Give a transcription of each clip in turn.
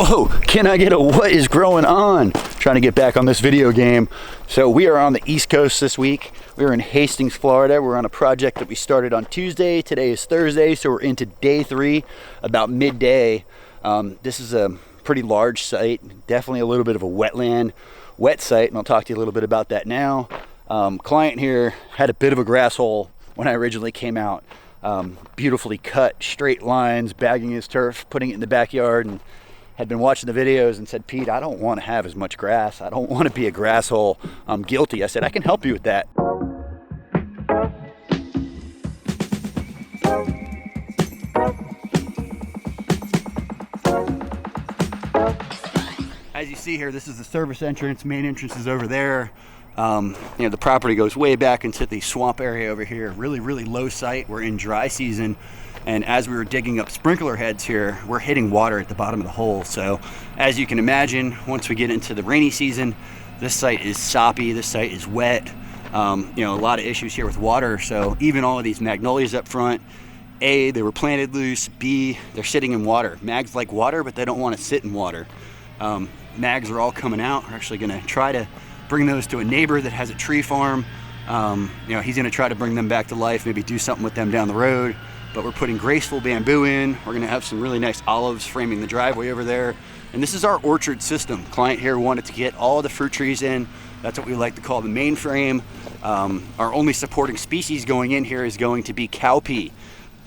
Whoa, can I get a what is growing on? Trying to get back on this video game. So we are on the East Coast this week. We're in Hastings, Florida. We're on a project that we started on Tuesday. Today is Thursday, so we're into day 3, about midday. This is a pretty large site, definitely a little bit of a wetland, wet site, and I'll talk to you a little bit about that now. Client here had a bit of a grass hole when I originally came out. Beautifully cut, straight lines, bagging his turf, putting it in the backyard, and had been watching the videos and said, Pete, I don't want to have as much grass. I don't want to be a grass hole. I'm guilty. I said, I can help you with that. As you see here, this is the service entrance. Main entrance is over there. The property goes way back into the swamp area over here. Really, really low site. We're in dry season. And as we were digging up sprinkler heads here, we're hitting water at the bottom of the hole. So as you can imagine, once we get into the rainy season, this site is soppy, this site is wet. A lot of issues here with water. So even all of these magnolias up front, A, they were planted loose, B, they're sitting in water. Mags like water, but they don't want to sit in water. Mags are all coming out. We're actually gonna try to bring those to a neighbor that has a tree farm. He's gonna try to bring them back to life, maybe do something with them down the road. But we're putting graceful bamboo in. We're gonna have some really nice olives framing the driveway over there. And this is our orchard system. Client here wanted to get all the fruit trees in. That's what we like to call the main frame. Our only supporting species going in here is going to be cowpea.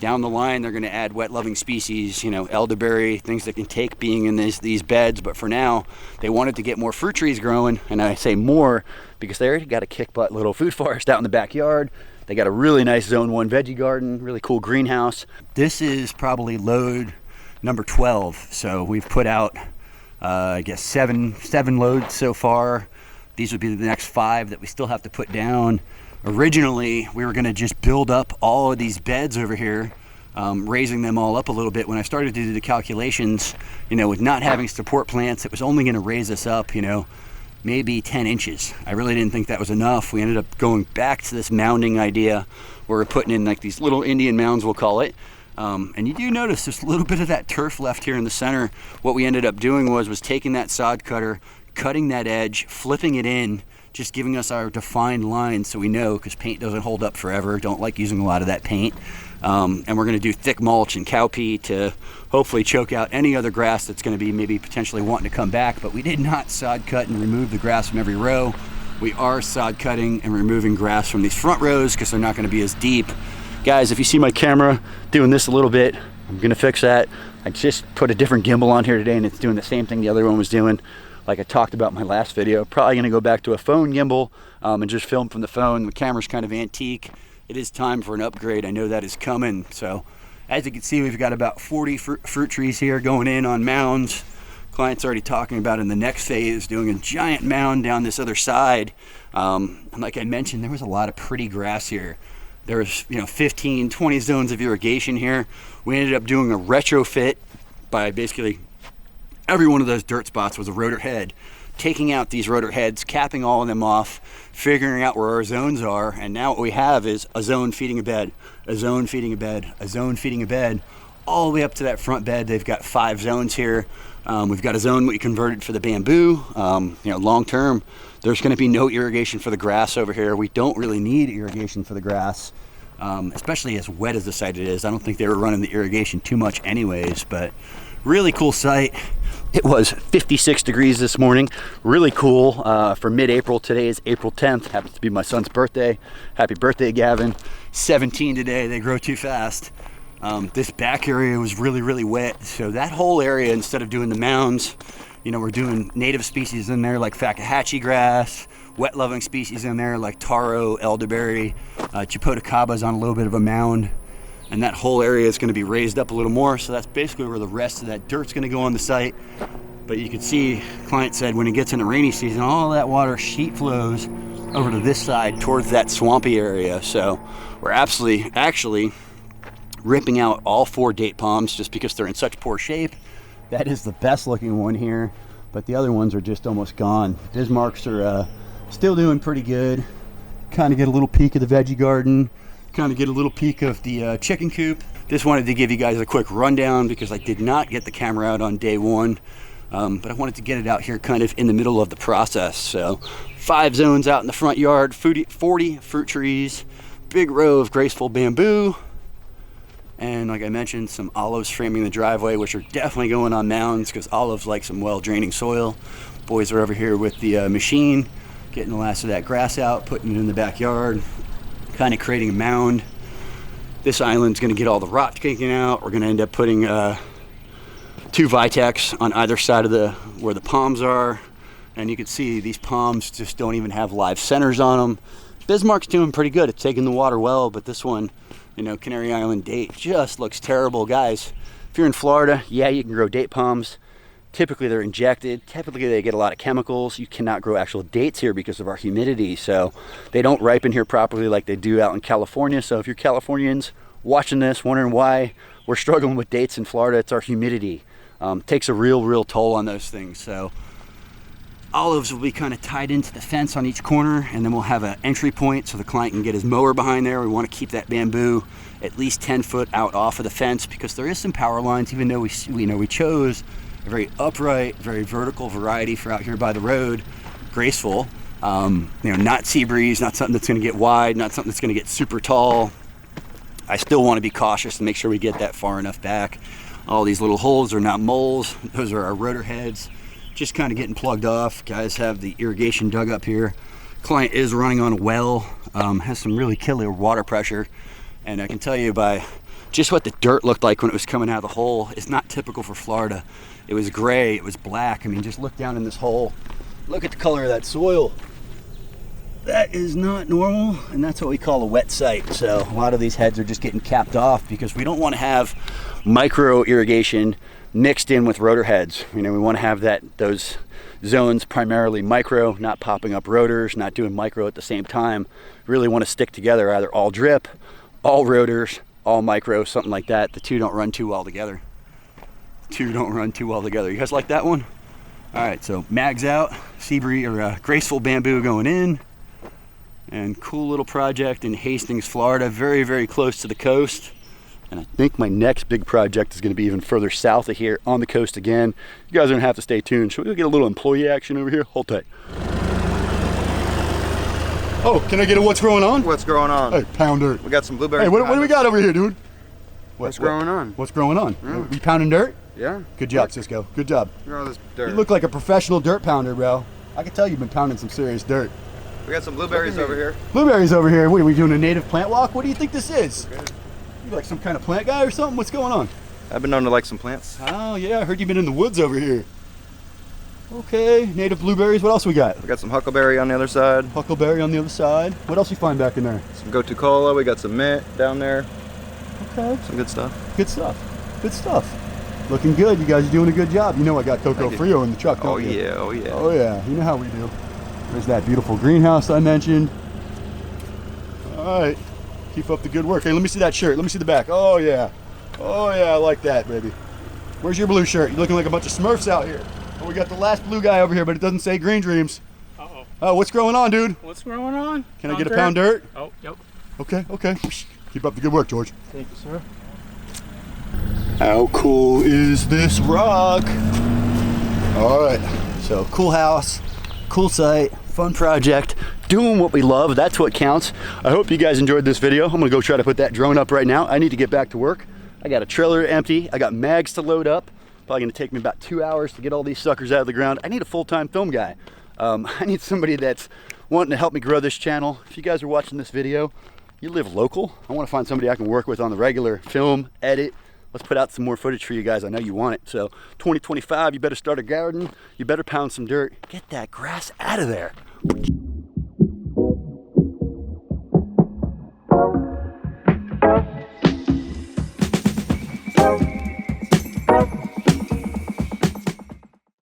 Down the line, they're gonna add wet-loving species, elderberry, things that can take being in these beds. But for now, they wanted to get more fruit trees growing. And I say more because they already got a kick-butt little food forest out in the backyard. They got a really nice Zone 1 veggie garden, really cool greenhouse. This is probably load number 12. So we've put out, I guess, seven loads so far. These would be the next 5 that we still have to put down. Originally, we were gonna just build up all of these beds over here, raising them all up a little bit. When I started to do the calculations, with not having support plants, it was only gonna raise us up, maybe 10 inches. I really didn't think that was enough. We ended up going back to this mounding idea where we're putting in like these little Indian mounds, we'll call it. And you do notice there's a little bit of that turf left here in the center. What we ended up doing was taking that sod cutter, cutting that edge, flipping it in, just giving us our defined lines so we know, because paint doesn't hold up forever. Don't like using a lot of that paint. And we're gonna do thick mulch and cowpea to hopefully choke out any other grass that's gonna be maybe potentially wanting to come back. But we did not sod cut and remove the grass from every row. We are sod cutting and removing grass from these front rows because they're not gonna be as deep. Guys, if you see my camera doing this a little bit, I'm gonna fix that. I just put a different gimbal on here today and it's doing the same thing the other one was doing. Like I talked about in my last video, probably gonna go back to a phone gimbal and just film from the phone. The camera's kind of antique. It is time for an upgrade. I know that is coming. So as you can see, we've got about 40 fruit trees here going in on mounds. Client's already talking about in the next phase doing a giant mound down this other side. And like I mentioned, there was a lot of pretty grass here. There was 15, 20 zones of irrigation here. We ended up doing a retrofit by basically every one of those dirt spots was a rotor head. Taking out these rotor heads, capping all of them off, figuring out where our zones are, and now what we have is a zone feeding a bed, a zone feeding a bed, a zone feeding a bed, all the way up to that front bed. They've got 5 zones here. We've got a zone we converted for the bamboo. Long term, there's gonna be no irrigation for the grass over here. We don't really need irrigation for the grass, especially as wet as the site it is. I don't think they were running the irrigation too much anyways, but really cool site. It was 56 degrees this morning. Really cool for mid-April. Today is April 10th. Happens to be my son's birthday. Happy birthday, Gavin. 17 today. They grow too fast. This back area was really, really wet. So that whole area, instead of doing the mounds, we're doing native species in there like Fakahatchee grass, wet-loving species in there like taro, elderberry, Chipotecaba's on a little bit of a mound. And that whole area is going to be raised up a little more. So that's basically where the rest of that dirt's going to go on the site. But you can see, client said when it gets into rainy season, all that water sheet flows over to this side towards that swampy area. So we're actually ripping out all 4 date palms just because they're in such poor shape. That is the best looking one here, but the other ones are just almost gone. Bismarcks are still doing pretty good. Kind of get a little peek of the veggie garden. Kind of get a little peek of the chicken coop. Just wanted to give you guys a quick rundown because I did not get the camera out on day 1. but I wanted to get it out here kind of in the middle of the process. So 5 zones out in the front yard, 40 fruit trees, big row of graceful bamboo, and like I mentioned, some olives framing the driveway, which are definitely going on mounds because olives like some well-draining soil. Boys are over here with the machine, getting the last of that grass out, putting it in the backyard, kind of creating a mound. This island's going to get all the rot taken out. We're going to end up putting 2 Vitex on either side of where the palms are, and you can see these palms just don't even have live centers on them. Bismarck's doing pretty good. It's taking the water well, but this one, you know, Canary Island date just looks terrible. Guys, if you're in Florida, yeah, you can grow date palms. Typically they're injected. Typically they get a lot of chemicals. You cannot grow actual dates here because of our humidity. So they don't ripen here properly like they do out in California. So if you're Californians watching this, wondering why we're struggling with dates in Florida, it's our humidity. Takes a real toll on those things. So olives will be kind of tied into the fence on each corner, and then we'll have an entry point so the client can get his mower behind there. We want to keep that bamboo at least 10 foot out off of the fence because there is some power lines, even though we chose a very upright, very vertical variety for out here by the road, graceful. Not sea breeze, not something that's going to get wide, not something that's going to get super tall. I still want to be cautious and make sure we get that far enough back. All these little holes are not moles. Those are our rotor heads. Just kind of getting plugged off. Guys have the irrigation dug up here. Client is running on a well, has some really killer water pressure. And I can tell you by just what the dirt looked like when it was coming out of the hole, it's not typical for Florida. It was gray, it was black. I mean, just look down in this hole. Look at the color of that soil. That is not normal, and that's what we call a wet site. So a lot of these heads are just getting capped off because we don't want to have micro irrigation mixed in with rotor heads. We want to have those zones primarily micro, not popping up rotors, not doing micro at the same time. Really want to stick together, either all drip, all rotors, all micro, something like that. The two don't run too well together. You guys like that one? All right, so mags out, sea breeze or graceful bamboo going in, and cool little project in Hastings, Florida, very close to the coast. And I think my next big project is going to be even further south of here on the coast again. You guys are going to have to stay tuned. Should we get a little employee action over here? Hold tight. Oh, can I get a what's going on? What's going on? Hey, pound dirt. We got some blueberries. Hey, what do we got over here, dude? What's growing on? What's growing on? We pounding dirt? Yeah. Good job, Cisco. Good job. Look at all this dirt. You look like a professional dirt pounder, bro. I can tell you've been pounding some serious dirt. We got some blueberries over here. Blueberries over here. What are we doing, a native plant walk? What do you think this is? Okay. You like some kind of plant guy or something? What's going on? I've been known to like some plants. Oh yeah, I heard you've been in the woods over here. Okay, native blueberries. What else we got? We got some huckleberry on the other side. Huckleberry on the other side. What else you find back in there? Some gotu kola. We got some mint down there. Okay. Some good stuff. Good stuff. Good stuff. Looking good. You guys are doing a good job. You know I got Coco Frio in the truck, don't you? Yeah, oh yeah. Oh yeah, you know how we do. There's that beautiful greenhouse I mentioned. All right, keep up the good work. Hey, let me see that shirt. Let me see the back. Oh yeah. Oh yeah, I like that, baby. Where's your blue shirt? You're looking like a bunch of Smurfs out here. Oh, we got the last blue guy over here, but it doesn't say GreenDreams. Uh-oh. Oh, what's going on, dude? What's going on? Can I get a pound dirt? Oh, yep. Okay, okay. Keep up the good work, George. Thank you, sir. How cool is this rock? All right, so cool house, cool site, fun project, doing what we love. That's what counts. I hope you guys enjoyed this video. I'm gonna go try to put that drone up right now. I need to get back to work. I got a trailer empty. I got mags to load up. Probably gonna take me about 2 hours to get all these suckers out of the ground. I need a full-time film guy. I need somebody that's wanting to help me grow this channel. If you guys are watching this video, you live local. I wanna find somebody I can work with on the regular, film, edit. Let's put out some more footage for you guys. I know you want it. So 2025, you better start a garden. You better pound some dirt. Get that grass out of there.